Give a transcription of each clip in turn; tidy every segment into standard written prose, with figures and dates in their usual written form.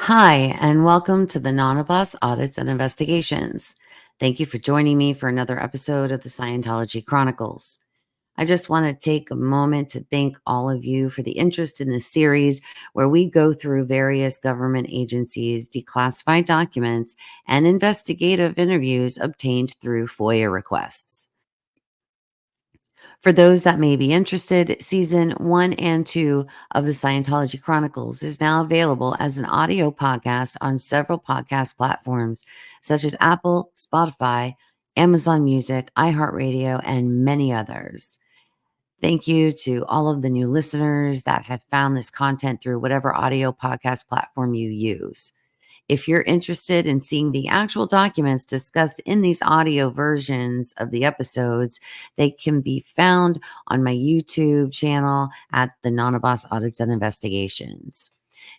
Hi, and welcome to the Boss Audits and Investigations. Thank you for joining me for another episode of the Scientology Chronicles. I just want to take a moment to thank all of you for the interest in this series where we go through various government agencies' declassified documents and investigative interviews obtained through FOIA requests. For those that may be interested, season 1 and 2 of the Scientology Chronicles is now available as an audio podcast on several podcast platforms such as Apple, Spotify, Amazon Music, iHeartRadio, and many others. Thank you to all of the new listeners that have found this content through whatever audio podcast platform you use. If you're interested in seeing the actual documents discussed in these audio versions of the episodes, they can be found on my YouTube channel at the Boss Audits and Investigations.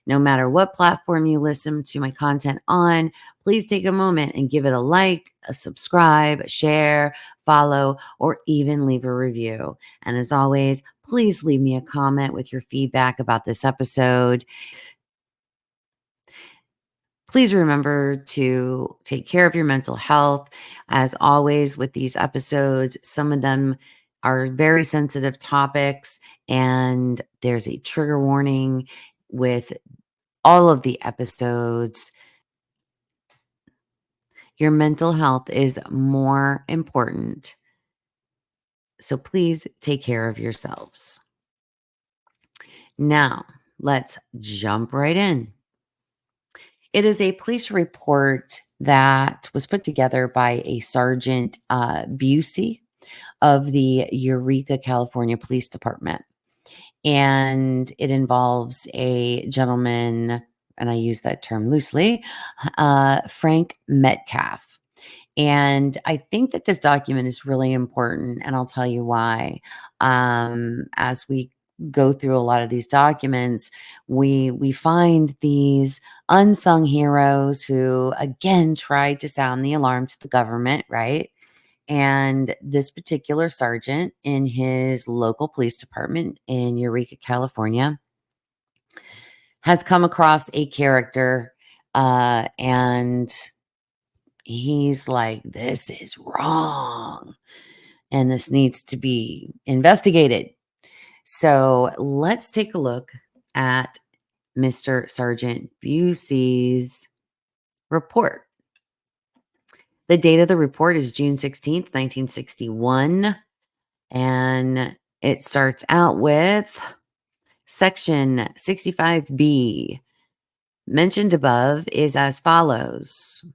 No matter what platform you listen to my content on, please take a moment and give it a like, a subscribe, a share, follow, or even leave a review. And as always, please leave me a comment with your feedback about this episode. Please remember to take care of your mental health. As always, with these episodes, some of them are very sensitive topics, and there's a trigger warning with all of the episodes. Your mental health is more important. So please take care of yourselves. Now, let's jump right in. It is a police report that was put together by a Sergeant Busey of the Eureka, California Police Department. And it involves a gentleman, and I use that term loosely, Frank Metcalf. And I think that this document is really important, and I'll tell you why. As we go through a lot of these documents, we find these unsung heroes who, again, tried to sound the alarm to the government, right? And this particular sergeant in his local police department in Eureka, California, has come across a character, and he's like, this is wrong and this needs to be investigated. So let's take a look at Mr. Sergeant Busey's report. The date of the report is June 16th, 1961. And it starts out with Section 65B. Mentioned above is as follows.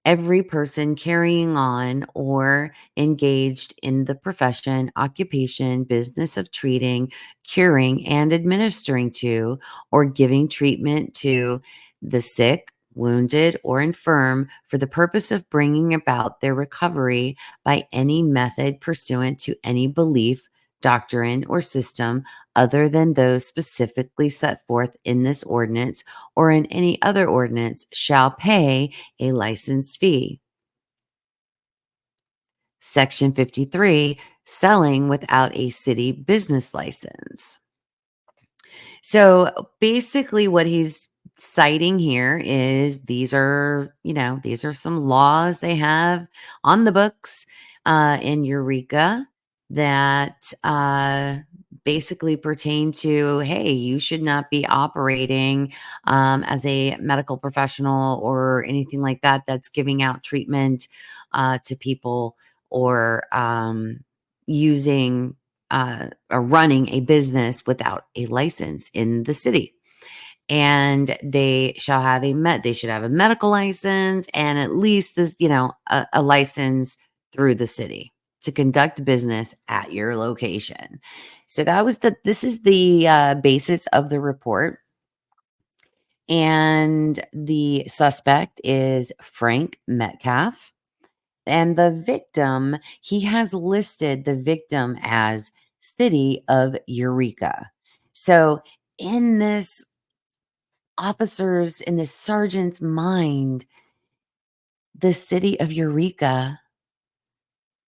Every person carrying on or engaged in the profession, occupation, business of treating, curing, and administering to, or giving treatment to the sick, wounded, or infirm for the purpose of bringing about their recovery by any method pursuant to any belief, doctrine, or system other than those specifically set forth in this ordinance or in any other ordinance shall pay a license fee. Section 53, selling without a city business license. So basically what he's citing here is these are some laws they have on the books in Eureka that basically pertain to, hey, you should not be operating as a medical professional or anything like that that's giving out treatment to people or using or running a business without a license in the city. And they shall have they should have a medical license and at least this, a license through the city to conduct business at your location. So this is the basis of the report. And the suspect is Frank Metcalf. And the victim, he has listed the victim as City of Eureka. So in this sergeant's mind, the city of Eureka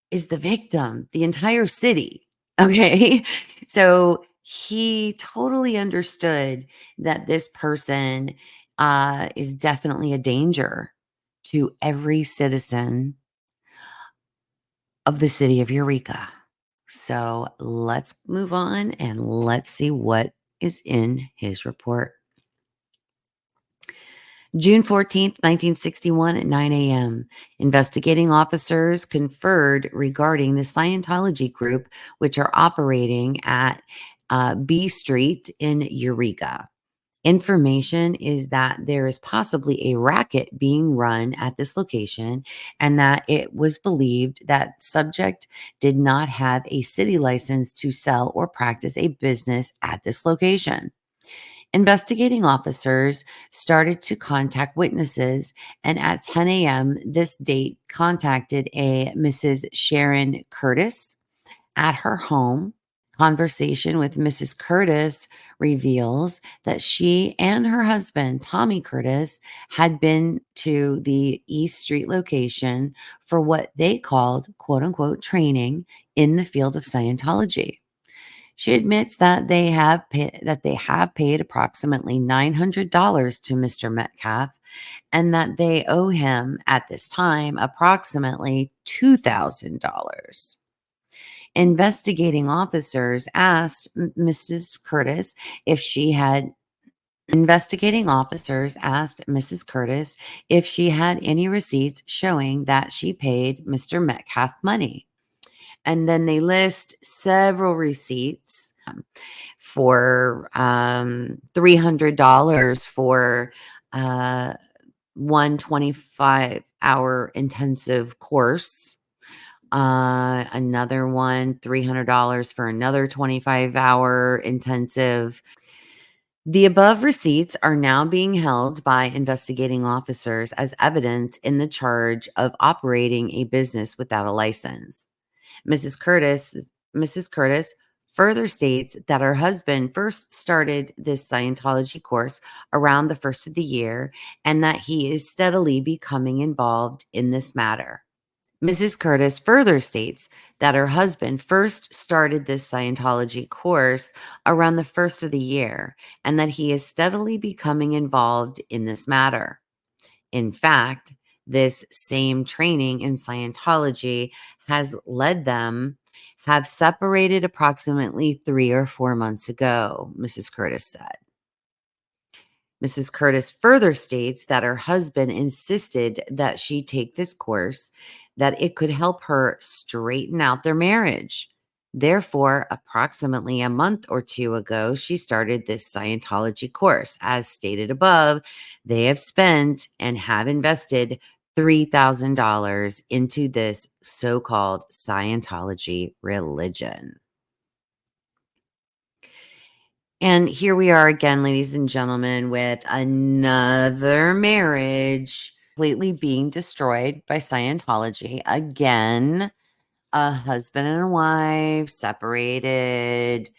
is the victim, the entire city. Okay. So he totally understood that this person is definitely a danger to every citizen of the city of Eureka. So let's move on and let's see what is in his report. June 14th, 1961 at 9 a.m. Investigating officers conferred regarding the Scientology group, which are operating at B Street in Eureka. Information is that there is possibly a racket being run at this location and that it was believed that subject did not have a city license to sell or practice a business at this location. Investigating officers started to contact witnesses, and at 10 a.m., this date contacted a Mrs. Sharon Curtis at her home. Conversation with Mrs. Curtis reveals that she and her husband, Tommy Curtis, had been to the East Street location for what they called, quote unquote, training in the field of Scientology. She admits that they have paid approximately $900 to Mr. Metcalf and that they owe him at this time approximately $2,000. Investigating officers asked Mrs. Curtis if she had any receipts showing that she paid Mr. Metcalf money. And then they list several receipts for $300 for uh, one 25-hour intensive course. Another one, $300 for another 25-hour intensive. The above receipts are now being held by investigating officers as evidence in the charge of operating a business without a license. Mrs. Curtis further states that her husband first started this Scientology course around the first of the year and that he is steadily becoming involved in this matter. Mrs. Curtis further states that her husband first started this Scientology course around the first of the year and that he is steadily becoming involved in this matter. In fact, this same training in Scientology has led them have separated approximately 3 or 4 months ago, Mrs. Curtis said. Mrs. Curtis further states that her husband insisted that she take this course, that it could help her straighten out their marriage. Therefore, approximately a month or two ago, she started this Scientology course. As stated above, they have spent and have invested $3,000 into this so-called Scientology religion. And here we are again, ladies and gentlemen, with another marriage completely being destroyed by Scientology. Again, a husband and a wife separated,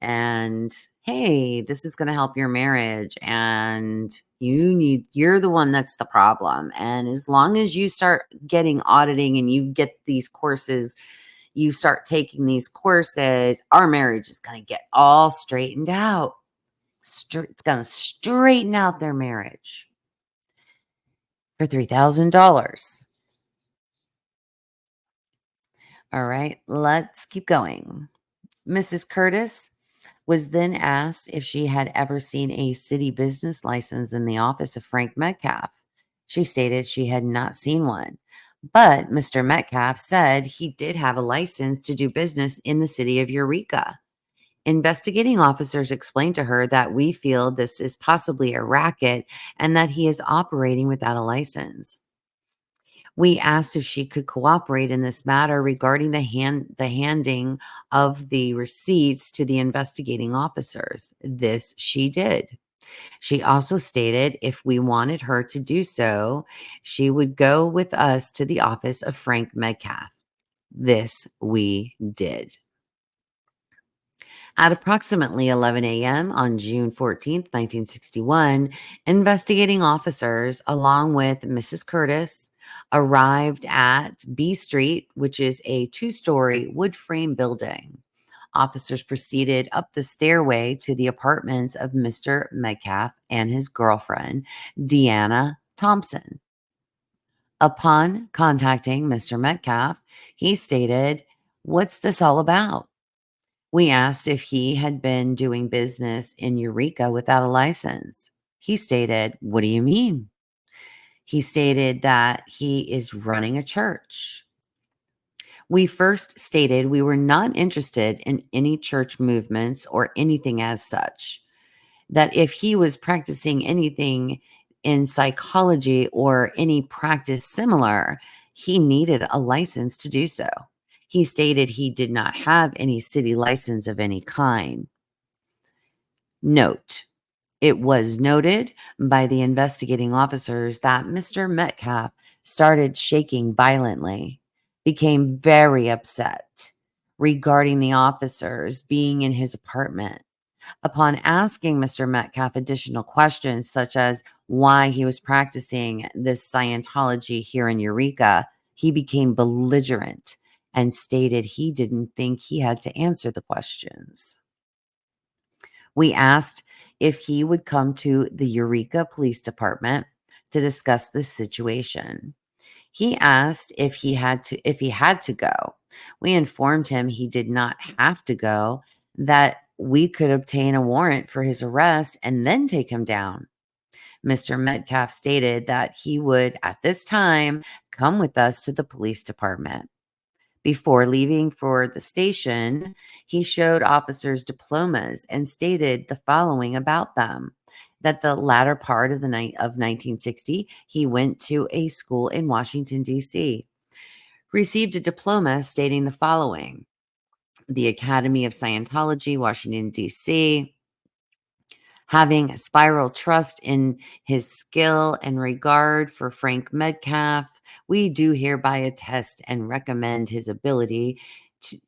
and hey, this is going to help your marriage. And you're the one that's the problem. And as long as you start getting auditing and you get these courses, you start taking these courses, our marriage is going to get all straightened out. It's going to straighten out their marriage for $3,000. All right, let's keep going. Mrs. Curtis was then asked if she had ever seen a city business license in the office of Frank Metcalf. She stated she had not seen one, but Mr. Metcalf said he did have a license to do business in the city of Eureka. Investigating officers explained to her that we feel this is possibly a racket and that he is operating without a license. We asked if she could cooperate in this matter regarding the handing of the receipts to the investigating officers. This she did. She also stated if we wanted her to do so, she would go with us to the office of Frank Metcalf. This we did. At approximately 11 a.m. on June 14th, 1961, investigating officers, along with Mrs. Curtis, arrived at B Street, which is a 2-story wood frame building officers proceeded up the stairway to the apartments of Mr. Metcalf and his girlfriend, Deanna Thompson. Upon contacting Mr. Metcalf, he stated, "What's this all about?" We asked if he had been doing business in Eureka without a license. He stated, "What do you mean?" He stated that he is running a church. We first stated we were not interested in any church movements or anything as such, that if he was practicing anything in psychology or any practice similar, he needed a license to do so. He stated he did not have any city license of any kind. Note, it was noted by the investigating officers that Mr. Metcalf started shaking violently, became very upset regarding the officers being in his apartment. Upon asking Mr. Metcalf additional questions, such as why he was practicing this Scientology here in Eureka, he became belligerent and stated he didn't think he had to answer the questions. We asked if he would come to the Eureka Police Department to discuss the situation. He asked if he had to go. We informed him he did not have to go, that we could obtain a warrant for his arrest and then take him down. Mr. Metcalf stated that he would, at this time, come with us to the police department. Before leaving for the station, he showed officers diplomas and stated the following about them: that the latter part of the night of 1960, he went to a school in Washington, D.C., received a diploma stating the following: the Academy of Scientology, Washington, D.C., having spiral trust in his skill and regard for Frank Metcalf, we do hereby attest and recommend his ability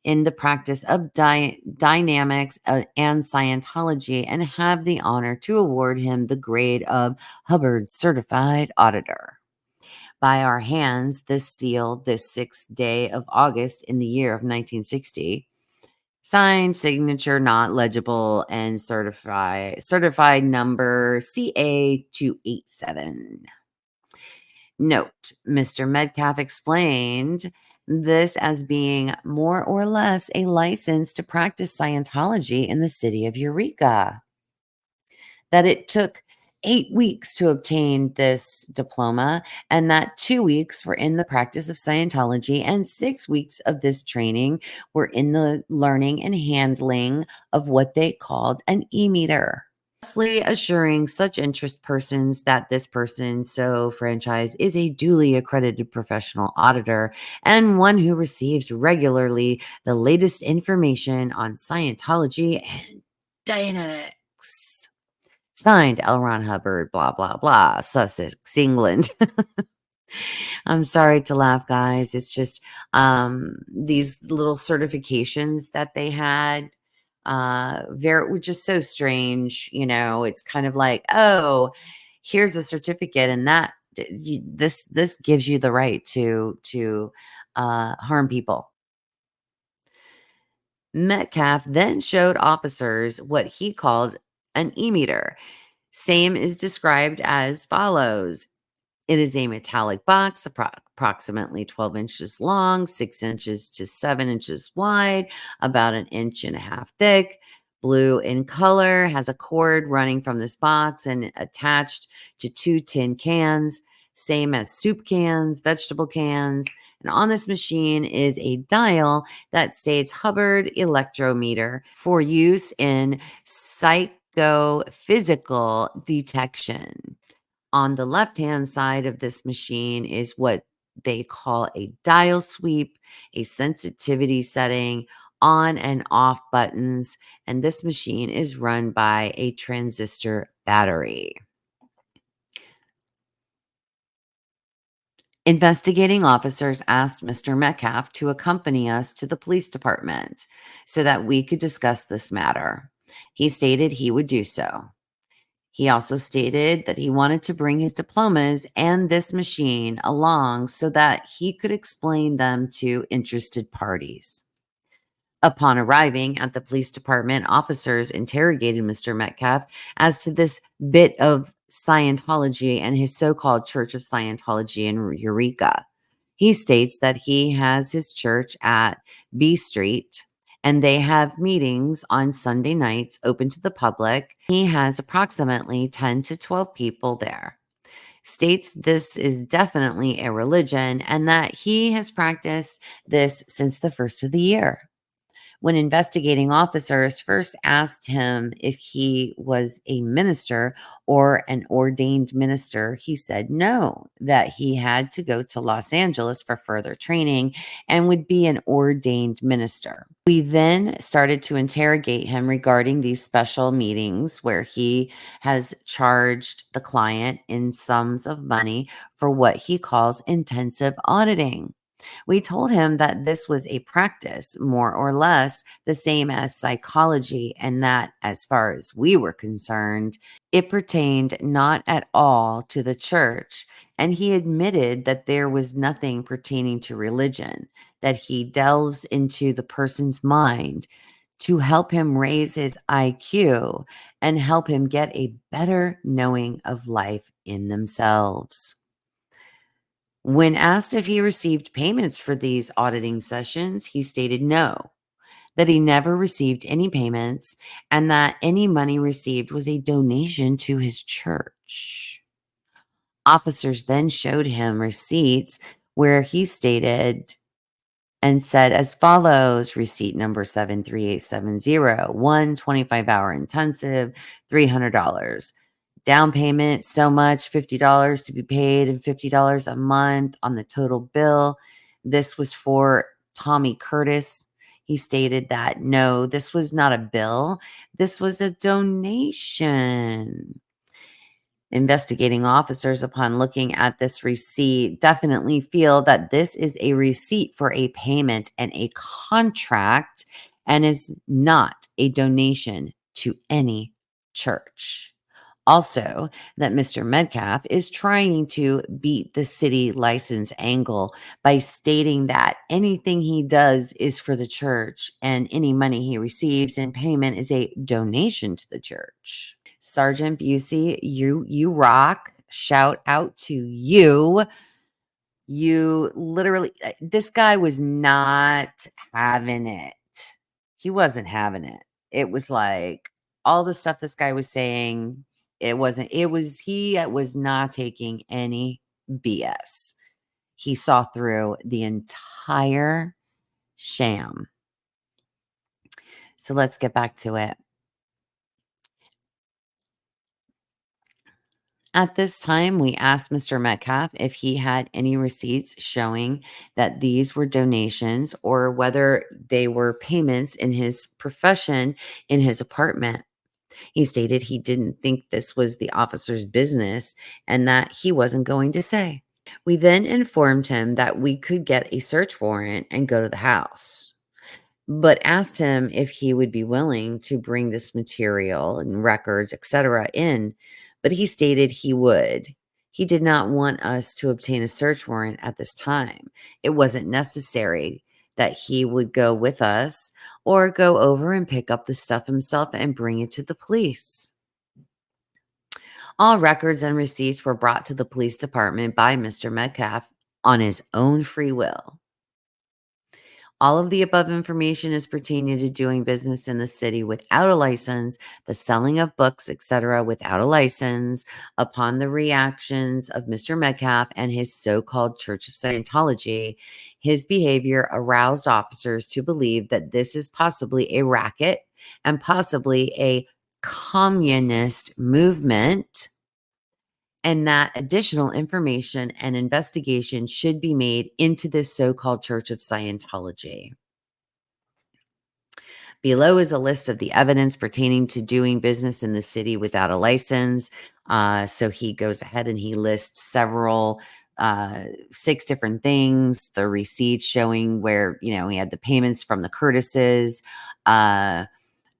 in the practice of dynamics and Scientology, and have the honor to award him the grade of Hubbard Certified Auditor. By our hands, this seal, this 6th day of August in the year of 1960, signed, signature not legible, and certified number CA287. Note, Mr. Metcalf explained this as being more or less a license to practice Scientology in the city of Eureka, that it took 8 weeks to obtain this diploma, and that 2 weeks were in the practice of Scientology, and 6 weeks of this training were in the learning and handling of what they called an e-meter. Lastly, assuring such interest persons that this person so franchise is a duly accredited professional auditor and one who receives regularly the latest information on Scientology and dynamics. Signed, L. Ron Hubbard, blah, blah, blah, Sussex, England. I'm sorry to laugh, guys. It's just these little certifications that they had were just so strange. You know, it's kind of like, oh, here's a certificate, and this gives you the right to harm people. Metcalf then showed officers what he called an e-meter. Same is described as follows: it is a metallic box, approximately 12 inches long, 6 inches to 7 inches wide, about 1.5 inches thick, blue in color, has a cord running from this box and attached to 2 tin cans, same as soup cans, vegetable cans. And on this machine is a dial that states Hubbard electrometer for use in psychophysical detection. On the left-hand side of this machine is what they call a dial sweep, a sensitivity setting, on and off buttons, and this machine is run by a transistor battery. Investigating officers asked Mr. Metcalf to accompany us to the police department so that we could discuss this matter. He stated he would do so. He also stated that he wanted to bring his diplomas and this machine along so that he could explain them to interested parties. Upon arriving at the police department, officers interrogated Mr. Metcalf as to this bit of Scientology and his so-called Church of Scientology in Eureka. He states that he has his church at B Street and they have meetings on Sunday nights open to the public. He has approximately 10 to 12 people there. States this is definitely a religion and that he has practiced this since the first of the year. When investigating officers first asked him if he was a minister or an ordained minister, he said no, that he had to go to Los Angeles for further training and would be an ordained minister. We then started to interrogate him regarding these special meetings where he has charged the client in sums of money for what he calls intensive auditing. We told him that this was a practice, more or less the same as psychology, and that, as far as we were concerned, it pertained not at all to the church. And he admitted that there was nothing pertaining to religion, that he delves into the person's mind to help him raise his IQ and help him get a better knowing of life in themselves. When asked if he received payments for these auditing sessions, he stated no, that he never received any payments and that any money received was a donation to his church. Officers then showed him receipts where he stated and said as follows: receipt number 73870, 25-hour intensive, $300. Down payment, so much, $50 to be paid and $50 a month on the total bill. This was for Tommy Curtis. He stated that no, this was not a bill. This was a donation. Investigating officers, upon looking at this receipt, definitely feel that this is a receipt for a payment and a contract and is not a donation to any church. Also, that Mr. Metcalf is trying to beat the city license angle by stating that anything he does is for the church and any money he receives in payment is a donation to the church. Sergeant Busey, you rock. Shout out to you. You literally, this guy was not having it. He wasn't having it. It was like all the stuff this guy was saying, he was not taking any BS. He saw through the entire sham. So let's get back to it. At this time, we asked Mr. Metcalf if he had any receipts showing that these were donations or whether they were payments in his profession in his apartment. He stated he didn't think this was the officer's business and that he wasn't going to say. We then informed him that we could get a search warrant and go to the house, but asked him if he would be willing to bring this material and records, etc., in, but he stated he would. He did not want us to obtain a search warrant at this time. It wasn't necessary that he would go with us or go over and pick up the stuff himself and bring it to the police. All records and receipts were brought to the police department by Mr. Metcalf on his own free will. All of the above information is pertaining to doing business in the city without a license, the selling of books, etc., without a license. Upon the reactions of Mr. Metcalf and his so-called Church of Scientology, his behavior aroused officers to believe that this is possibly a racket and possibly a communist movement, and that additional information and investigation should be made into this so-called Church of Scientology. Below is a list of the evidence pertaining to doing business in the city without a license. So he goes ahead and he lists several, 6 different things, the receipts showing where, he had the payments from the Curtises,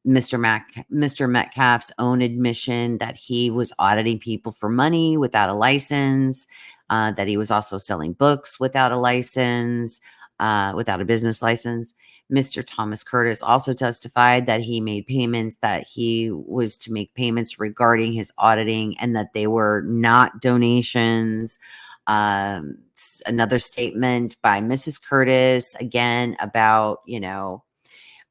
Mr. Metcalf's own admission that he was auditing people for money without a license, that he was also selling books without a license, without a business license. Mr. Thomas Curtis also testified that he made payments, that he was to make payments regarding his auditing, and that they were not donations. Another statement by Mrs. Curtis, again, about,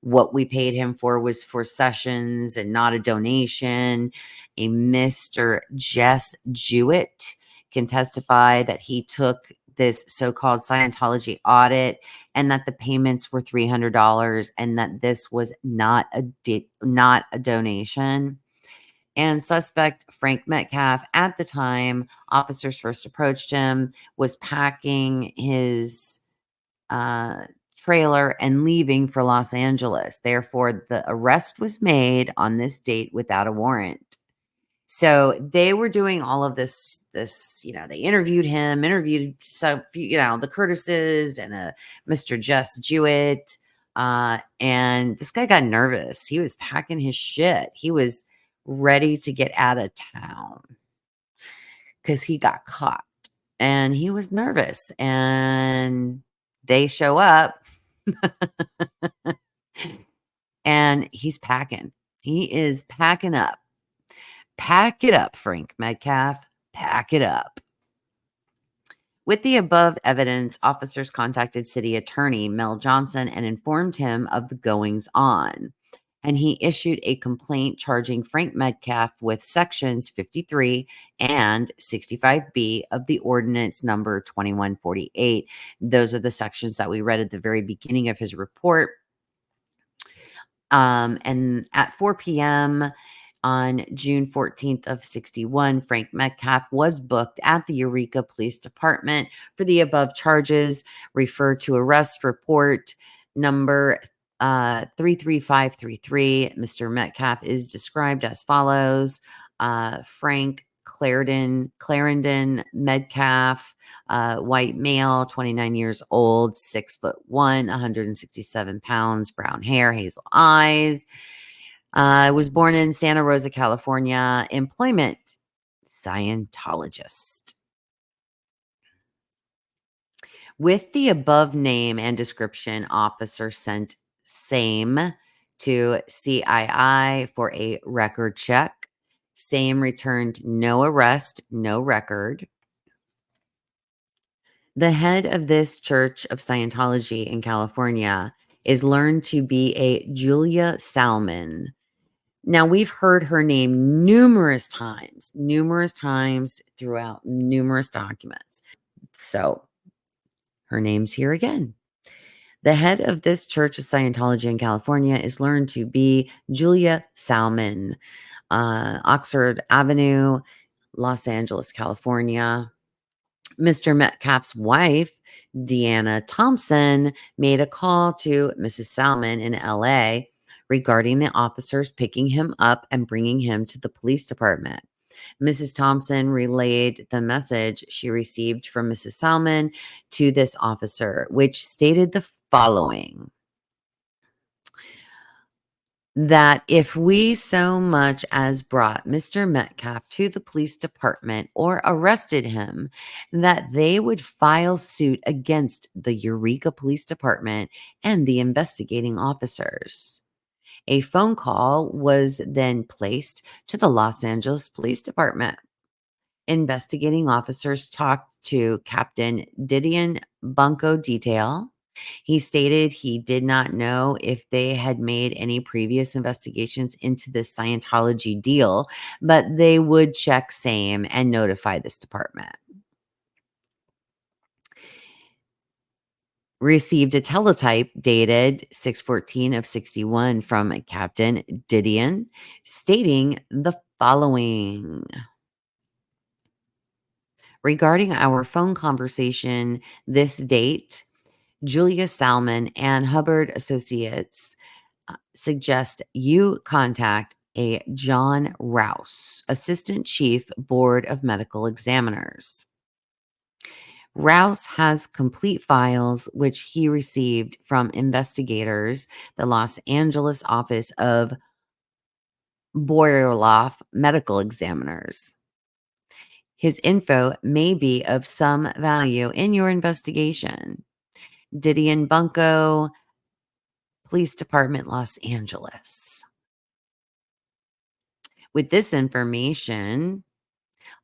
what we paid him for was for sessions and not a donation. A Mr. Jess Jewett can testify that he took this so-called Scientology audit and that the payments were $300 and that this was not a donation. And suspect Frank Metcalf, at the time officers first approached him, was packing his trailer and leaving for Los Angeles. Therefore, the arrest was made on this date without a warrant. So they were doing all of this, they interviewed him, some, the Curtises and Mr. Jess Jewett. And this guy got nervous. He was packing his shit. He was ready to get out of town because he got caught and he was nervous. And they show up and he's packing. He is packing up. Pack it up, Frank Metcalf. Pack it up. With the above evidence, officers contacted City Attorney Mel Johnson and informed him of the goings on. And he issued a complaint charging Frank Metcalf with sections 53 and 65B of the ordinance number 2148. Those are the sections that we read at the very beginning of his report. And at 4 p.m. on June 14th of 61, Frank Metcalf was booked at the Eureka Police Department for the above charges, referred to arrest report number 33533. Mr. Metcalf is described as follows. Frank Clarendon Metcalf, white male, 29 years old, 6'1", 167 pounds, brown hair, hazel eyes. Was born in Santa Rosa, California. Employment, Scientologist. With the above name and description, officer sent same to CII for a record check. Same returned no arrest, no record. The head of this Church of Scientology in California is learned to be a Julia Salmon. Now, we've heard her name numerous times throughout numerous documents. So her name's here again. The head of this Church of Scientology in California is learned to be Julia Salmon, Oxford Avenue, Los Angeles, California. Mr. Metcalf's wife, Deanna Thompson, made a call to Mrs. Salmon in LA regarding the officers picking him up and bringing him to the police department. Mrs. Thompson relayed the message she received from Mrs. Salmon to this officer, which stated the following: that if we so much as brought Mr. Metcalf to the police department or arrested him, that they would file suit against the Eureka Police Department and the investigating officers. A phone call was then placed to the Los Angeles Police Department. Investigating officers talked to Captain Didion Bunko Detail. He stated he did not know if they had made any previous investigations into this Scientology deal, but they would check same and notify this department. Received a teletype dated 6/14 of 61 from Captain Didion stating the following: regarding our phone conversation this date, Julia Salmon and Hubbard Associates suggest you contact a John Rouse, Assistant Chief Board of Medical Examiners. Rouse has complete files which he received from investigators, the Los Angeles office of Boyerloff Medical Examiners. His info may be of some value in your investigation. Didion Bunko Police Department, Los Angeles. With this information,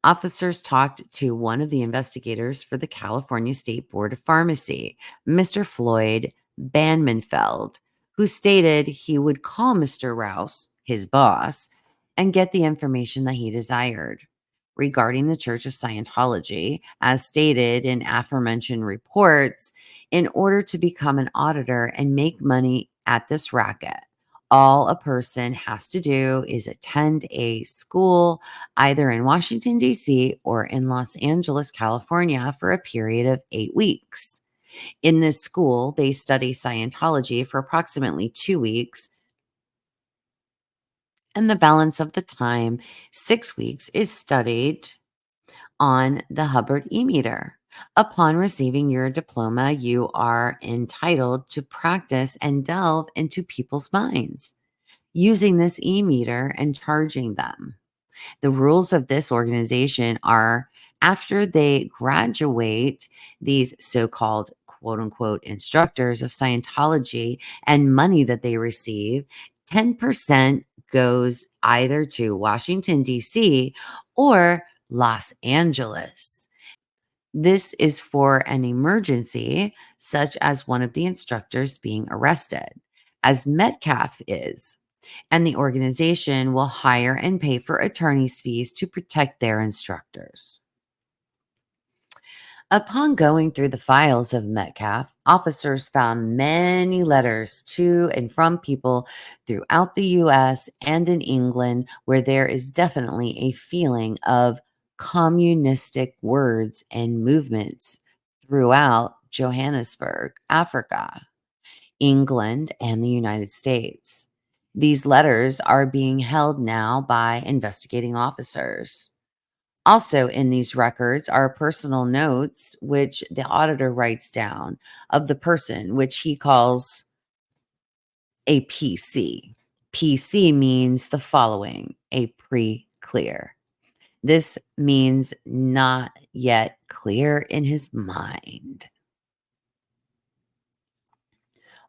officers talked to one of the investigators for the California State Board of Pharmacy, Mr. Floyd Banmanfeld, who stated he would call Mr. Rouse, his boss, and get the information that he desired. Regarding the Church of Scientology, as stated in aforementioned reports, in order to become an auditor and make money at this racket, all a person has to do is attend a school either in Washington, D.C. or in Los Angeles, California for a period of 8 weeks. In this school, they study Scientology for approximately 2 weeks, and the balance of the time, 6 weeks, is studied on the Hubbard e-meter. Upon receiving your diploma, you are entitled to practice and delve into people's minds using this e-meter and charging them. The rules of this organization are after they graduate, these so-called quote unquote instructors of Scientology and money that they receive, 10% goes either to Washington, D.C. or Los Angeles. This is for an emergency, such as one of the instructors being arrested, as Metcalf is, and the organization will hire and pay for attorney's fees to protect their instructors. Upon going through the files of Metcalf, officers found many letters to and from people throughout the US and in England where there is definitely a feeling of communistic words and movements throughout Johannesburg, Africa, England, and the United States. These letters are being held now by investigating officers. Also, in these records are personal notes, which the auditor writes down of the person, which he calls a PC. PC means the following: a pre-clear. This means not yet clear in his mind.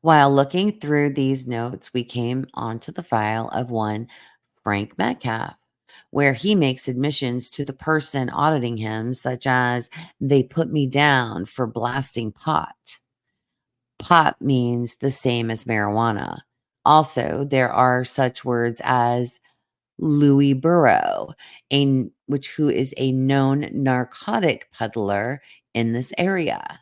While looking through these notes, we came onto the file of one Frank Metcalf, where he makes admissions to the person auditing him, such as they put me down for blasting pot. Pot means the same as marijuana. Also, there are such words as Louis Burrow, who is a known narcotic peddler in this area.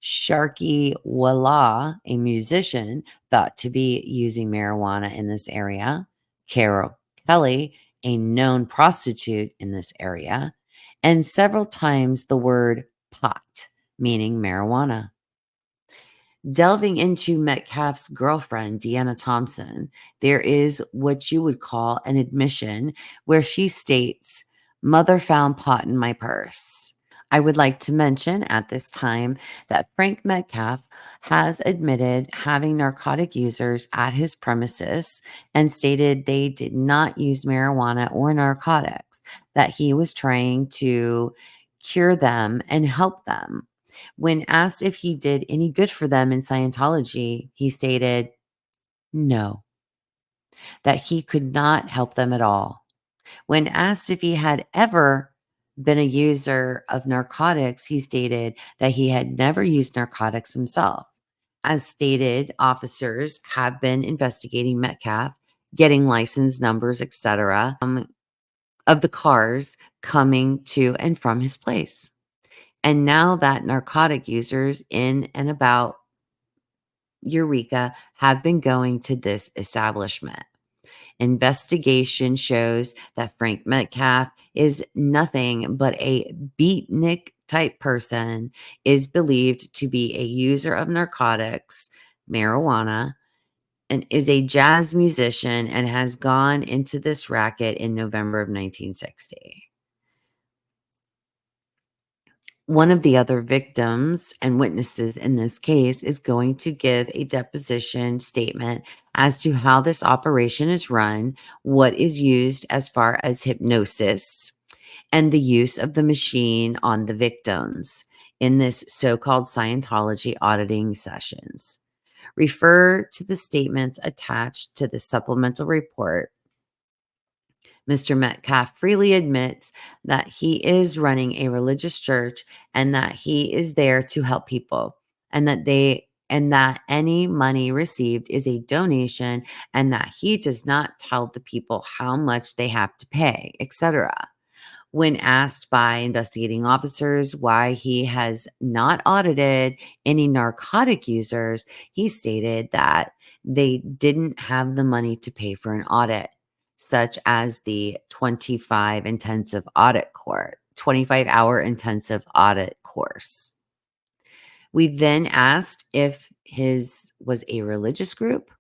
Sharky Walla, a musician thought to be using marijuana in this area. Carol Kelly, a known prostitute in this area. And several times the word pot, meaning marijuana. Delving into Metcalf's girlfriend, Deanna Thompson, there is what you would call an admission where she states, "Mother found pot in my purse." I would like to mention at this time that Frank Metcalf has admitted having narcotic users at his premises and stated they did not use marijuana or narcotics, that he was trying to cure them and help them. When asked if he did any good for them in Scientology, he stated no, that he could not help them at all. When asked if he had ever been a user of narcotics, he stated that he had never used narcotics himself. As stated, officers have been investigating Metcalf, getting license numbers, etc., of the cars coming to and from his place. And now that narcotic users in and about Eureka have been going to this establishment. Investigation shows that Frank Metcalf is nothing but a beatnik type person, is believed to be a user of narcotics, marijuana, and is a jazz musician and has gone into this racket in November of 1960. One of the other victims and witnesses in this case is going to give a deposition statement as to how this operation is run, what is used as far as hypnosis, and the use of the machine on the victims in this so-called Scientology auditing sessions. Refer to the statements attached to the supplemental report. Mr. Metcalf freely admits that he is running a religious church and that he is there to help people, and that any money received is a donation, and that he does not tell the people how much they have to pay, etc. When asked by investigating officers why he has not audited any narcotic users, he stated that they didn't have the money to pay for an audit, such as the 25-hour intensive audit course. We then asked if his was a religious group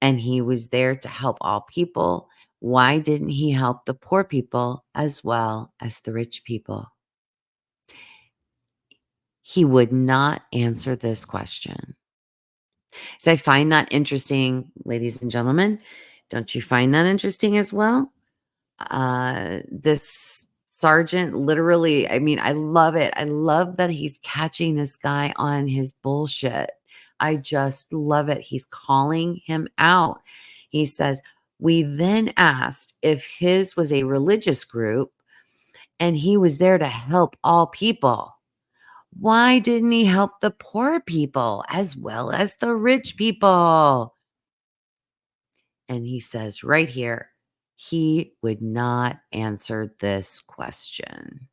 and he was there to help all people. Why didn't he help the poor people as well as the rich people? He would not answer this question. So I find that interesting, ladies and gentlemen. Don't you find that interesting as well? This sergeant literally, I mean, I love it. I love that he's catching this guy on his bullshit. I just love it. He's calling him out. He says, we then asked if his was a religious group and he was there to help all people. Why didn't he help the poor people as well as the rich people? And he says right here, he would not answer this question.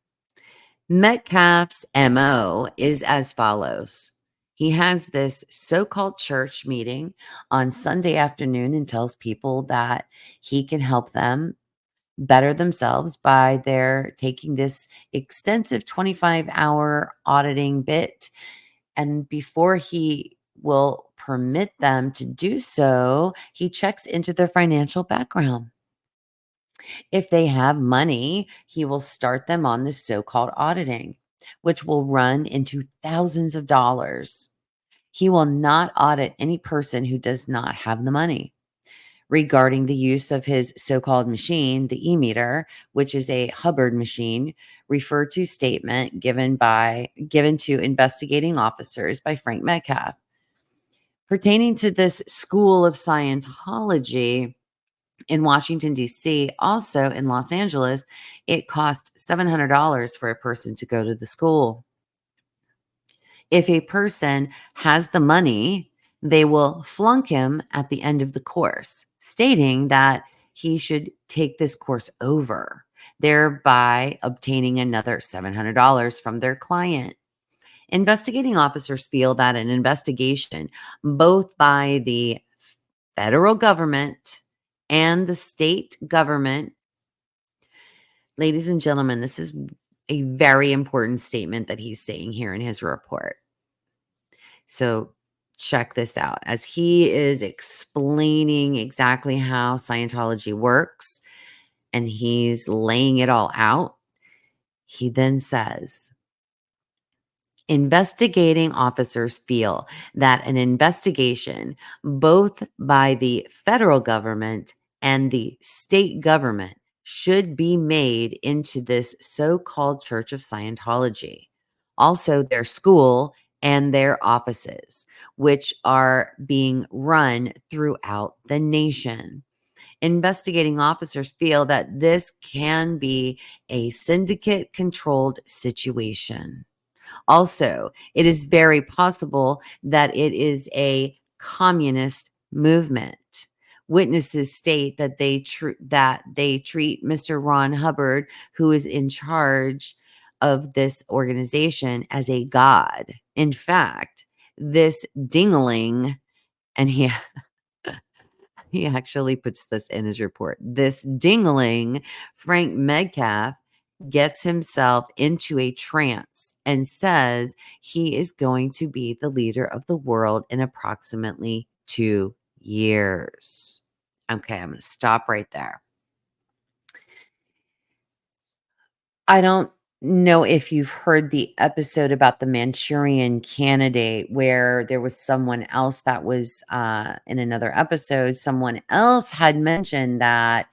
Metcalf's MO is as follows. He has this so-called church meeting on Sunday afternoon and tells people that he can help them better themselves by their taking this extensive 25-hour auditing bit. And before he will permit them to do so, he checks into their financial background. If they have money, he will start them on this so-called auditing, which will run into thousands of dollars. He will not audit any person who does not have the money. Regarding the use of his so-called machine, the e-meter, which is a Hubbard machine, refer to statement given to investigating officers by Frank Metcalf. Pertaining to this school of Scientology in Washington, D.C., also in Los Angeles, it cost $700 for a person to go to the school. If a person has the money, they will flunk him at the end of the course, stating that he should take this course over, thereby obtaining another $700 from their client. Investigating officers feel that an investigation, both by the federal government and the state government, ladies and gentlemen, this is a very important statement that he's saying here in his report. So check this out. As he is explaining exactly how Scientology works and he's laying it all out, he then says, investigating officers feel that an investigation, both by the federal government and the state government, should be made into this so-called Church of Scientology, also their school and their offices, which are being run throughout the nation. Investigating officers feel that this can be a syndicate-controlled situation. Also, it is very possible that it is a communist movement. Witnesses state that they treat Mr. Ron Hubbard, who is in charge of this organization, as a god. In fact, this dingling, and he actually puts this in his report. This dingling, Frank Metcalf, gets himself into a trance and says he is going to be the leader of the world in approximately 2 years. Okay, I'm going to stop right there. I don't know if you've heard the episode about the Manchurian Candidate, where there was someone else that was in another episode. Someone else had mentioned that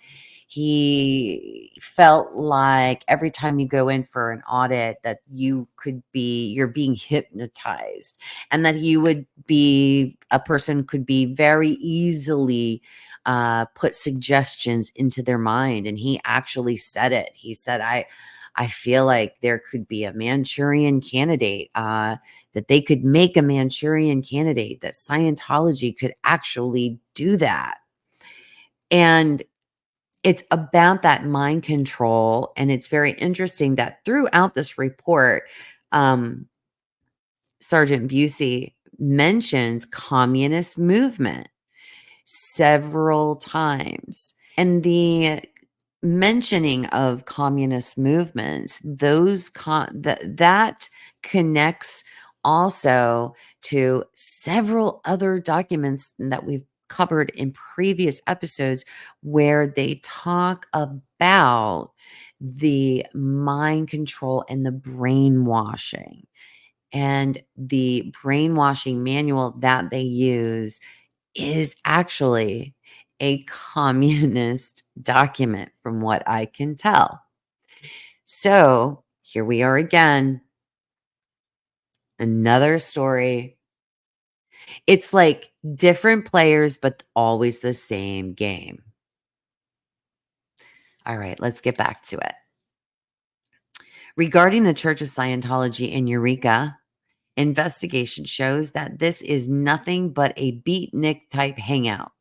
He felt like every time you go in for an audit that you're being hypnotized, and that a person could be very easily put suggestions into their mind. And he actually said it. He said, I feel like there could be a Manchurian candidate, that they could make a Manchurian candidate, that Scientology could actually do that. And it's about that mind control. And it's very interesting that throughout this report, um, Sergeant Busey mentions communist movement several times. And the mentioning of communist movements, that connects also to several other documents that we've covered in previous episodes, where they talk about the mind control and the brainwashing. And the brainwashing manual that they use is actually a communist document, from what I can tell. So here we are again. Another story. It's like different players, but always the same game. All right, let's get back to it. Regarding the Church of Scientology in Eureka, investigation shows that this is nothing but a beatnik type hangout.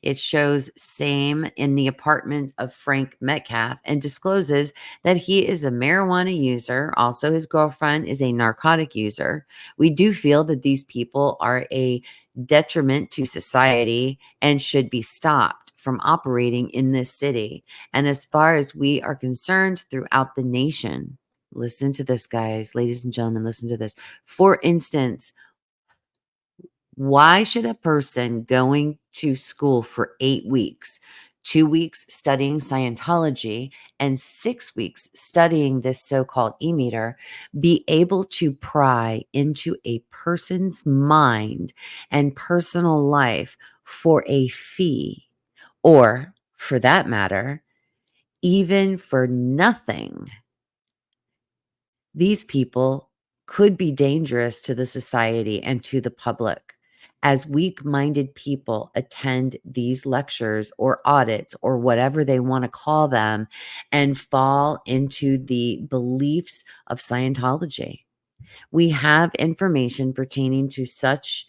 It shows same in the apartment of Frank Metcalf and discloses that he is a marijuana user. Also, his girlfriend is a narcotic user. We do feel that these people are a detriment to society and should be stopped from operating in this city. And as far as we are concerned, throughout the nation. Listen to this, guys. Ladies and gentlemen, listen to this. For instance, why should a person going to school for 8 weeks, 2 weeks studying Scientology, and 6 weeks studying this so-called e-meter, be able to pry into a person's mind and personal life for a fee, or for that matter, even for nothing? These people could be dangerous to the society and to the public, as weak-minded people attend these lectures or audits or whatever they want to call them and fall into the beliefs of Scientology. We have information pertaining to such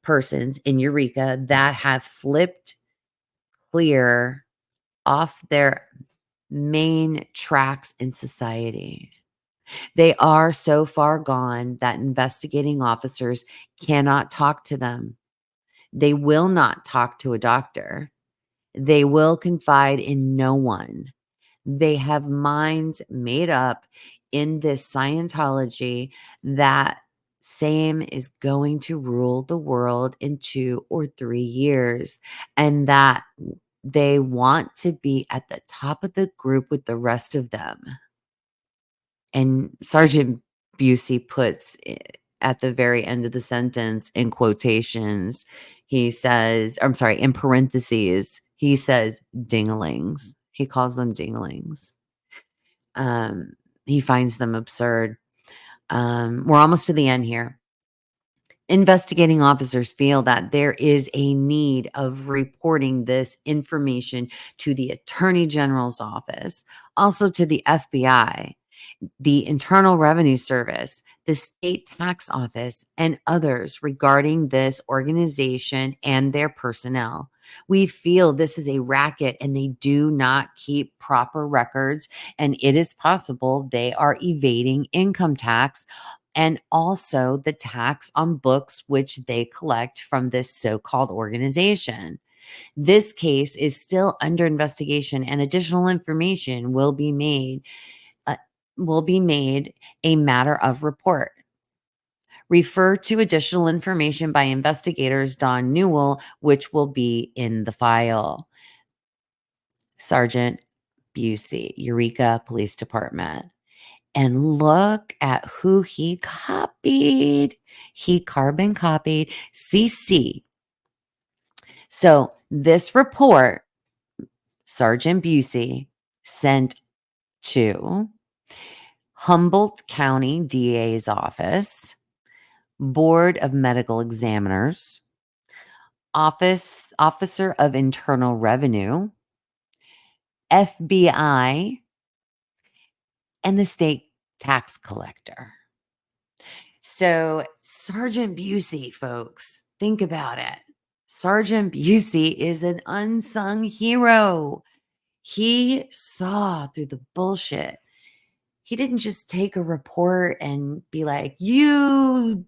persons in Eureka that have flipped clear off their main tracks in society. They are so far gone that investigating officers cannot talk to them. They will not talk to a doctor. They will confide in no one. They have minds made up in this Scientology that same is going to rule the world in 2 or 3 years, and that they want to be at the top of the group with the rest of them. And Sergeant Busey puts at the very end of the sentence, in quotations, he says, I'm sorry, in parentheses, he says dinglings. He calls them dinglings. He finds them absurd. We're almost to the end here. Investigating officers feel that there is a need of reporting this information to the Attorney General's office, also to the FBI, the Internal Revenue Service, the State Tax Office, and others regarding this organization and their personnel. We feel this is a racket and they do not keep proper records, and it is possible they are evading income tax and also the tax on books which they collect from this so-called organization. This case is still under investigation, and additional information will be made a matter of report. Refer to additional information by investigators Don Newell, which will be in the file. Sergeant Busey, Eureka Police Department. And look at who he copied. He carbon copied CC. So this report Sergeant Busey sent to Humboldt County DA's office, Board of Medical Examiners, Officer of Internal Revenue, FBI, and the state tax collector. So Sergeant Busey, folks, think about it. Sergeant Busey is an unsung hero. He saw through the bullshit. He didn't just take a report and be like, you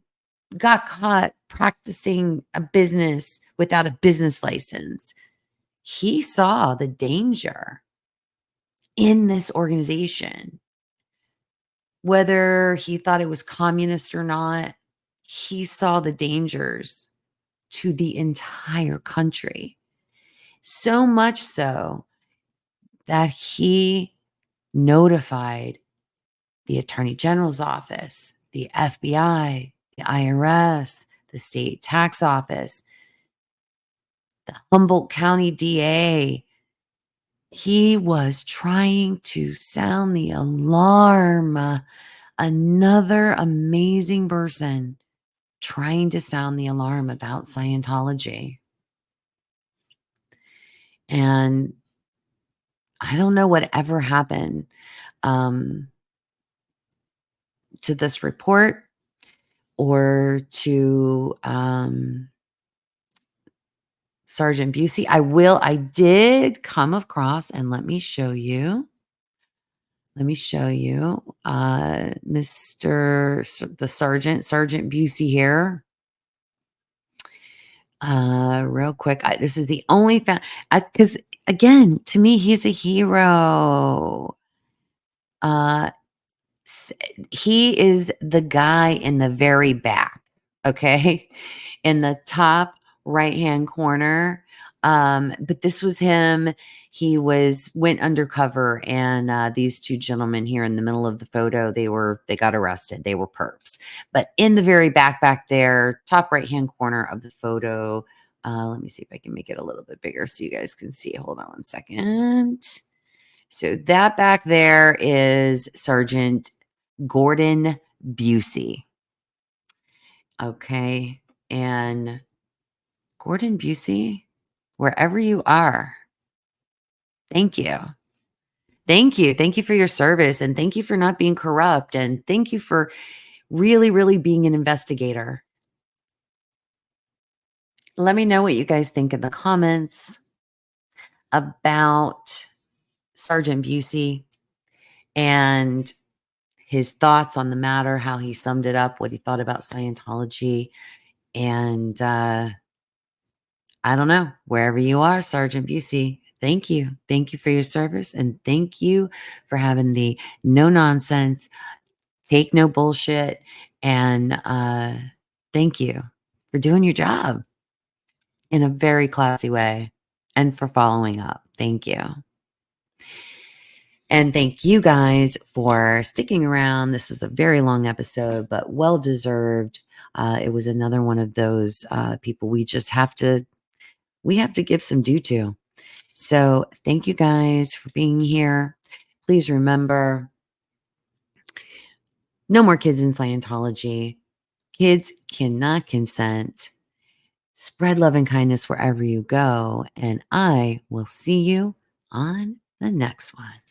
got caught practicing a business without a business license. He saw the danger in this organization. Whether he thought it was communist or not, he saw the dangers to the entire country. So much so that he notified the Attorney General's office, the FBI, the IRS, the state tax office, the Humboldt County DA. He was trying to sound the alarm. Another amazing person trying to sound the alarm about Scientology. And I don't know whatever happened to this report or to Sergeant Busey. I did come across, and let me show you. Sergeant Busey here. Real quick. This is the only because again, to me, he's a hero. He is the guy in the very back, okay? In the top right-hand corner. But this was him. He went undercover, and these two gentlemen here in the middle of the photo, they got arrested. They were perps. But in the very back there, top right-hand corner of the photo, let me see if I can make it a little bit bigger so you guys can see. Hold on one second. So that back there is Sgt.Gordon Busey. Okay. And Gordon Busey, wherever you are, thank you. Thank you. Thank you for your service, and thank you for not being corrupt, and thank you for really, really being an investigator. Let me know what you guys think in the comments about Sergeant Busey and his thoughts on the matter, how he summed it up, what he thought about Scientology. And I don't know, wherever you are, Sergeant Busey, thank you. Thank you for your service. And thank you for having the no nonsense, take no bullshit. And thank you for doing your job in a very classy way and for following up. Thank you. And thank you guys for sticking around. This was a very long episode, but well deserved. It was another one of those people we just have to give some due to. So thank you guys for being here. Please remember, no more kids in Scientology. Kids cannot consent. Spread love and kindness wherever you go. And I will see you on the next one.